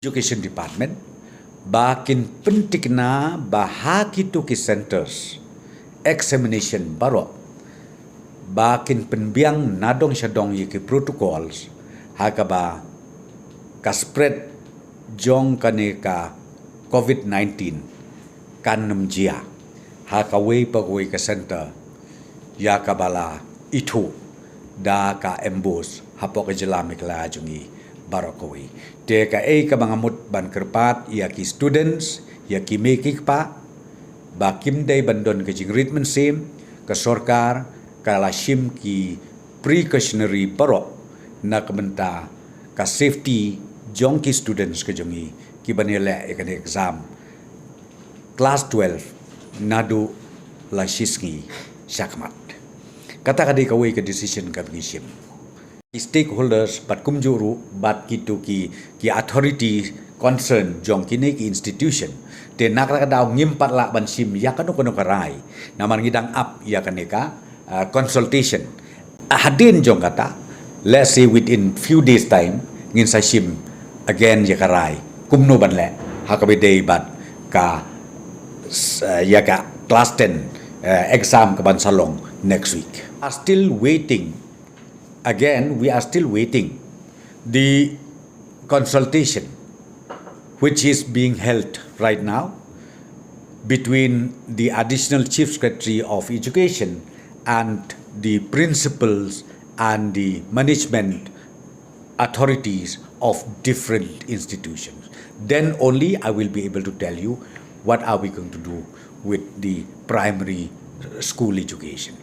Education Department bakin pentingna bahagi tu ki centers examination baro bakin penbiang nadong syadong ki protocols hakaba ka spread jong kaneka COVID-19 kan namjia hakaway pagway ka center ya kabala itu da ka embus hapo ka jelamik la jungi barokawi te ka kabangamut ban kerpat ia ki students ia ki mekik pa bakim day bandon ka jingritmen sim ka sorkar ka lashim ki precautionary paro na kamenta ka safety jong ki students ka jongi ki banele ka exam class 12 nadu la shisngi syakmat kata kadi kawai ka decision ka bingishim stakeholders bat kumjuru bat kitu ki authority concern jong kini ki institution te nak daw ngimpat la ban sim ya kanu karai naman ngidang up ya kaneka consultation hadin jong kata let's say within few days time ngin sa sim again ya karai kumno ban le hakabidei bat ka ya ka class 10 exam ka ban salong next week are still waiting. Again, we are still waiting the consultation which is being held right now between the Additional Chief Secretary of Education and the principals and the management authorities of different institutions. Then only I will be able to tell you what are we going to do with the primary school education.